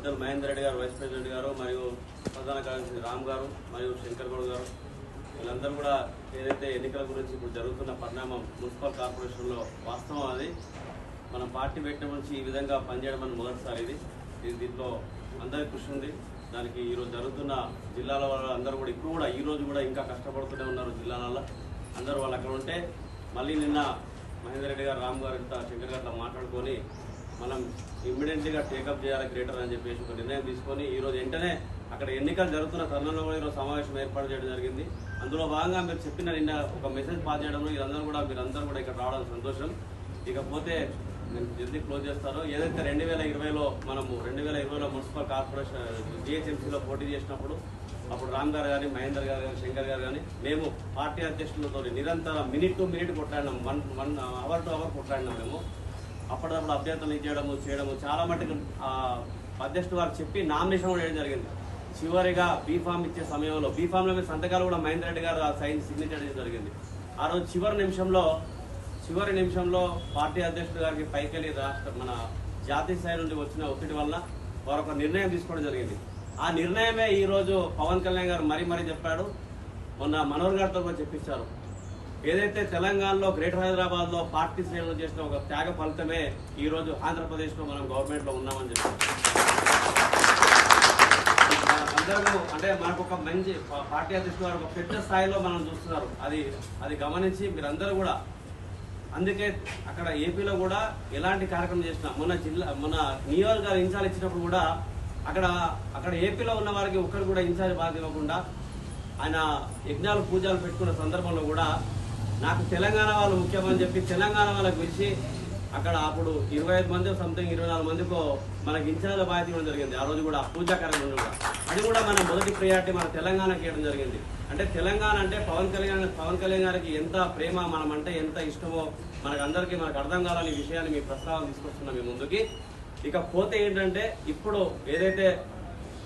పెద్దలు మహేందర్ రెడ్డి గారు, vice president గారు, మరియు ప్రధాన కార్యదర్శి రామ్ గారు, మరియు శంకర్ గౌడ్ గారు, వీళ్ళందరూ కూడా ఏదైతే ఎన్నికల గురించి ఇప్పుడు జరుగుతున్న పరిణామం మున్సిపల్ కార్పొరేషన్లో వాస్తవం, అది మనం పార్టీ పెట్టిన నుంచి ఈ విధంగా పనిచేయడం అని మొదటిసారి ఇది దీంట్లో అందరి కృషి ఉంది. దానికి ఈరోజు జరుగుతున్న జిల్లాల వాళ్ళు అందరూ కూడా ఇప్పుడు కూడా ఈరోజు కూడా ఇంకా కష్టపడుతూనే ఉన్నారు. జిల్లాలలో అందరూ వాళ్ళు అక్కడ ఉంటే మళ్ళీ నిన్న మహేందర్ రెడ్డి గారు, రామ్ గారు, ఇంత శంకర్ గారితో మాట్లాడుకొని మనం ఇమ్మీడియట్లీగా టేకప్ చేయాలి గ్రేటర్ అని చెప్పేసి ఒక నిర్ణయం తీసుకొని ఈరోజు వెంటనే అక్కడ ఎన్నికలు జరుగుతున్న తరుణంలో కూడా ఈరోజు సమావేశం ఏర్పాటు చేయడం జరిగింది. అందులో భాగంగా మీరు చెప్పిన నిన్న ఒక మెసేజ్ పాస్ చేయడంలో మీరందరూ కూడా ఇక్కడ రావడం సంతోషం. ఇకపోతే నేను జల్దీ క్లోజ్ చేస్తాను. ఏదైతే 2020లో మనము 2020లో మున్సిపల్ కార్పొరేషన్ జిహెచ్ఎంసీలో పోటీ చేసినప్పుడు అప్పుడు రామ్ గారు కానీ, మహేందర్ గారు కానీ, శంకర్ గారు కానీ మేము పార్టీ అధ్యక్షులతో నిరంతరం మినిట్ టు మినిట్ కొట్లాడినాం, 1 అవర్ టు అవర్ కొట్లాడినాం. మేము అప్పటికప్పుడు అభ్యర్థులు చేయడము చాలా మటుకు అధ్యక్షుడు వారు చెప్పి నామినేషన్ కూడా వేయడం జరిగింది. చివరిగా బీఫామ్ ఇచ్చే సమయంలో బీఫామ్లో మీద సంతకాలు కూడా మహేందర్ రెడ్డి గారు సిగ్నేచర్ చేయడం జరిగింది. ఆ రోజు చివరి నిమిషంలో పార్టీ అధ్యక్షుడు గారికి పైకెళ్ళి మన జాతీయ స్థాయి నుండి వచ్చిన ఒత్తిడి వల్ల వారు ఒక నిర్ణయం తీసుకోవడం జరిగింది. ఆ నిర్ణయమే ఈరోజు పవన్ కళ్యాణ్ గారు మరీ చెప్పాడు. మొన్న మనోహర్ గారితో కూడా చెప్పించారు. ఏదైతే తెలంగాణలో గ్రేటర్ హైదరాబాద్లో పార్టీ శ్రేణులు చేసిన ఒక త్యాగ ఫలితమే ఈరోజు ఆంధ్రప్రదేశ్లో మనం గవర్నమెంట్లో ఉన్నామని చెప్పి అందరూ అంటే మనకు ఒక మంచి పార్టీ అధ్యక్షుడు గారు ఒక పెద్ద స్థాయిలో మనం చూస్తున్నారు. అది గమనించి మీరందరూ కూడా అందుకే అక్కడ ఏపీలో కూడా ఎలాంటి కార్యక్రమం చేసినా మన నియోజకవర్గ ఇన్ఛార్జ్ ఇచ్చినప్పుడు కూడా అక్కడ ఏపీలో ఉన్న వారికి ఒక్కరు కూడా ఇన్ఛార్జ్ బాధ్యత ఇవ్వకుండా ఆయన యజ్ఞాలు పూజలు పెట్టుకున్న సందర్భంలో కూడా నాకు తెలంగాణ వాళ్ళు ముఖ్యమని చెప్పి తెలంగాణ వాళ్ళకి పిలిచి అక్కడ అప్పుడు 25 మంది సంథింగ్ 24 మందికో మనకి ఇన్ఛార్జ్ బాధ్యత ఇవ్వడం జరిగింది. ఆ రోజు కూడా పూజా కార్యక్రమం కూడా అది కూడా మన మొదటి ప్రియారిటీ మన తెలంగాణకి ఇవ్వడం జరిగింది. అంటే తెలంగాణ అంటే పవన్ కళ్యాణ్ గారికి ఎంత ప్రేమ, మనం అంటే ఎంత ఇష్టమో మనకు అర్థం కాలని విషయాన్ని మీ ప్రస్తావన తీసుకొస్తున్నాం మీ ముందుకి. ఇకపోతే ఏంటంటే ఇప్పుడు ఏదైతే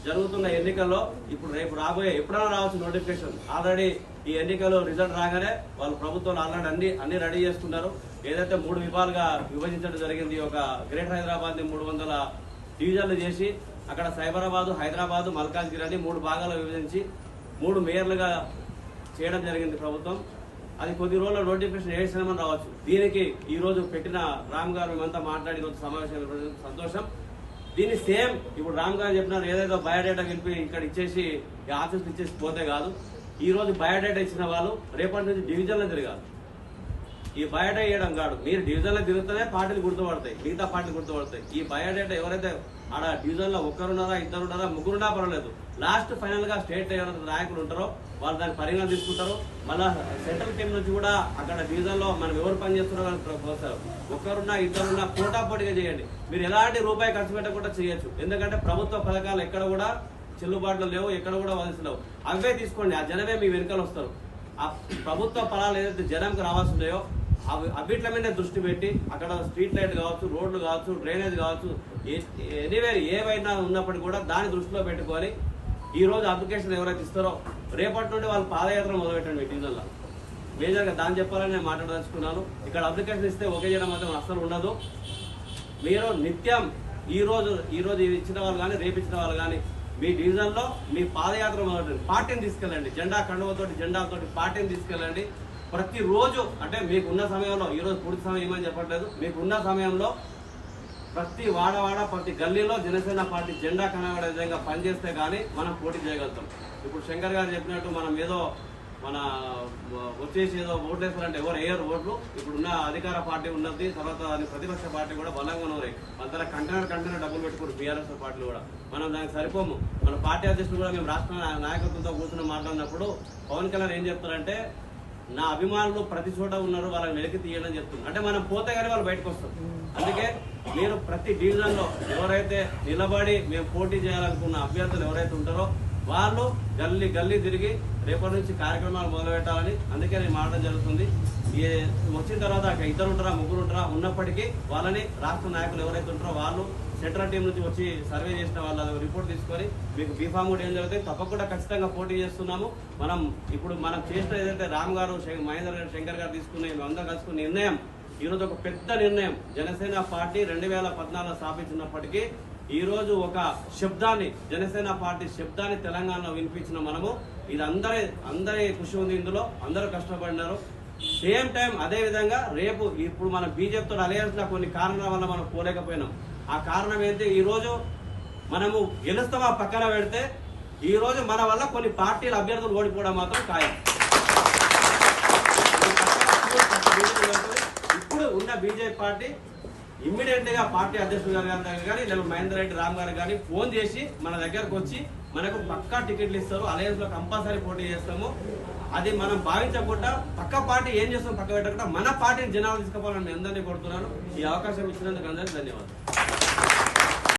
జరుగుతున్న ఎన్నికల్లో ఇప్పుడు రేపు రాబోయే ఎప్పుడైనా రావచ్చు నోటిఫికేషన్. ఆల్రెడీ ఈ ఎన్నికలు రిజల్ట్ రాగానే వాళ్ళు ప్రభుత్వాలు ఆల్రెడీ అన్ని రెడీ చేసుకున్నారు. ఏదైతే 3 విభాగాలుగా విభజించడం జరిగింది. ఒక గ్రేటర్ హైదరాబాద్ ని 300 డివిజన్లు చేసి అక్కడ సైబరాబాద్, హైదరాబాద్, మల్కాజ్గిరి అని 3 భాగాలు విభజించి 3 మేయర్లుగా చేయడం జరిగింది ప్రభుత్వం. అది కొద్ది రోజుల్లో నోటిఫికేషన్ వేసినామని రావచ్చు. దీనికి ఈ రోజు పెట్టిన రామ్ గారు మేమంతా మాట్లాడి ఈరోజు సమావేశం సంతోషం. దీన్ని సేమ్ ఇప్పుడు రామ్ గారు చెప్పినారు, ఏదైతే బయోడేటా గెలిపి ఇక్కడ ఇచ్చేసి ఆఫీస్ ఇచ్చేసి పోతే కాదు. ఈ రోజు బయోడేటా ఇచ్చిన వాళ్ళు రేపటి నుంచి డివిజన్లో తిరగాలి. ఈ బయోడేటా ఇవ్వడం కాదు, మీరు డివిజన్లో తిరుగుతూనే పార్టీలు గుర్తుపడతాయి, మిగతా పార్టీలు గుర్తుపడతాయి. ఈ బయోడేటా ఎవరైతే ఆడ డివిజన్లో ఒక్కరున్నారా, ఇద్దరున్నారా, ముగ్గురున్నా పర్వాలేదు, లాస్ట్ ఫైనల్ గా స్టేట్ ఎవరైతే నాయకులు ఉంటారో వాళ్ళు దాన్ని పరిగణన తీసుకుంటారు. మళ్ళా సెంట్రల్ టీం నుంచి కూడా అక్కడ డివిజన్ లో మనం ఎవరు పనిచేస్తున్నారో పోస్తారు. ఒక్కరున్నా ఇద్దరున్నా పోటాపోటీగా చేయండి. మీరు ఎలాంటి రూపాయి ఖర్చు పెట్టకుండా చేయొచ్చు. ఎందుకంటే ప్రభుత్వ పథకాలు ఎక్కడ కూడా చెల్లుబాటులో లేవు, ఎక్కడ కూడా వదిలేవు. అవే తీసుకోండి, ఆ జనమే మీ వెనుకలు వస్తారు. ఆ ప్రభుత్వ ఫలాలు ఏదైతే జనంకి రావాల్సి ఉన్నాయో అవిట్ల మీద దృష్టి పెట్టి అక్కడ స్ట్రీట్ లైట్ కావచ్చు, రోడ్లు కావచ్చు, డ్రైనేజ్ కావచ్చు, ఎనీవేర్ ఏవైనా ఉన్నప్పటికీ కూడా దాన్ని దృష్టిలో పెట్టుకొని ఈ రోజు అప్లికేషన్ ఎవరైతే ఇస్తారో రేపటి నుండి వాళ్ళు పాదయాత్ర మొదలుపెట్టండి మీ డివిజన్లో. మేజర్గా దాన్ని చెప్పాలని నేను మాట్లాడదలుచుకున్నాను. ఇక్కడ అప్లికేషన్ ఇస్తే ఓకే చేయడం మాత్రం అస్సలు ఉండదు. మీరు నిత్యం ఈ రోజు ఇచ్చిన వాళ్ళు కానీ రేపు ఇచ్చిన వాళ్ళు కానీ మీ డివిజన్లో మీ పాదయాత్ర మొదలుపెట్టండి. పార్టీని తీసుకెళ్ళండి, జెండా కండువతోటి జెండాతోటి పార్టీని తీసుకెళ్ళండి. ప్రతిరోజు అంటే మీకున్న సమయంలో, ఈరోజు పూర్తి సమయం ఏమని చెప్పట్లేదు, మీకున్న సమయంలో ప్రతి వాడవాడ ప్రతి గల్లీలో జనసేన పార్టీ జెండా కనబడే విధంగా పనిచేస్తే కానీ మనం పోటీ చేయగలుగుతాం. ఇప్పుడు శంకర్ గారు చెప్పినట్టు మనం ఏదో వచ్చేసి ఏదో ఓట్లు వేస్తారంటే ఎవరు వేయరు ఓట్లు. ఇప్పుడున్న అధికార పార్టీ ఉన్నది, తర్వాత ప్రతిపక్ష పార్టీ కూడా బలంగా ఉన్నాయి. అంతా కంటైనర్ డబ్బులు పెట్టుకోరు బీఆర్ఎస్ పార్టీలు కూడా. మనం దానికి సరిపోము. మన పార్టీ అధ్యక్షులు కూడా మేము రాష్ట్ర నాయకత్వంతో కూర్చొని మాట్లాడినప్పుడు పవన్ కళ్యాణ్ ఏం చెప్తారంటే, నా అభిమానులు ప్రతి చోట ఉన్నారు, వాళ్ళని వెలికి తీయడం చెప్తున్నారు. అంటే మనం పోతే కానీ వాళ్ళు బయటకు వస్తారు. అందుకే మీరు ప్రతి డివిజన్లో ఎవరైతే నిలబడి మేము పోటీ చేయాలనుకున్న అభ్యర్థులు ఎవరైతే ఉంటారో వాళ్ళు గల్లీ తిరిగి రేపటి నుంచి కార్యక్రమాలు మొదలుపెట్టాలని అందుకే నేను మాట్లాడడం జరుగుతుంది. వచ్చిన తర్వాత ఇద్దరు ఉంటారా, ముగ్గురు ఉంటారా, ఉన్నప్పటికీ వాళ్ళని రాష్ట్ర నాయకులు ఎవరైతే ఉంటారో వాళ్ళు సెంట్రల్ టీం నుంచి వచ్చి సర్వే చేసిన వాళ్ళు రిపోర్ట్ తీసుకొని మీకు బీఫామ్ కూడా ఏం జరుగుతాయి. తప్పకుండా ఖచ్చితంగా పోటీ చేస్తున్నాము. మనం చేసిన ఏదైతే రామ్ గారు, మహేందర్ గారు, శంకర్ గారు తీసుకున్న మేమందరం కలుసుకున్న నిర్ణయం ఈరోజు ఒక పెద్ద నిర్ణయం. జనసేన పార్టీ 2014 స్థాపించినప్పటికీ ఈ రోజు ఒక శబ్దాన్ని, జనసేన పార్టీ శబ్దాన్ని తెలంగాణలో వినిపించిన మనము. ఇది అందరి కృషి ఉంది, ఇందులో అందరూ కష్టపడినారు. సేమ్ టైం అదే విధంగా రేపు ఇప్పుడు మన బీజేపీతో అలయన్స్ లో కొన్ని కారణాల వల్ల మనం పోలేకపోయినాం. ఆ కారణం ఏంటి, ఈ రోజు మనము గెలుస్తామా పక్కన పెడితే ఈ రోజు మన వల్ల కొన్ని పార్టీల అభ్యర్థులు ఓడిపోవడం మాత్రం ఖాయం. ఇప్పుడు ఉన్న బీజేపీ పార్టీ ఇమ్మీడియట్ గా పార్టీ అధ్యక్షుడు గారి దగ్గర కానీ లేదా మహేందర్ రెడ్డి రామ్ గారు కానీ ఫోన్ చేసి మన దగ్గరకు వచ్చి మనకు పక్కా టికెట్లు ఇస్తారు, అలయన్స్ లో కంపల్సరీ పోటీ చేస్తాము. అది మనం భావించకుండా పక్క పార్టీ ఏం చేస్తాం పక్క పెట్టకుండా మన పార్టీని జనాలు తీసుకుపోవాలని మీ అందరినీ కోరుతున్నాను. ఈ అవకాశం ఇచ్చినందుకు అందరికీ ధన్యవాదాలు.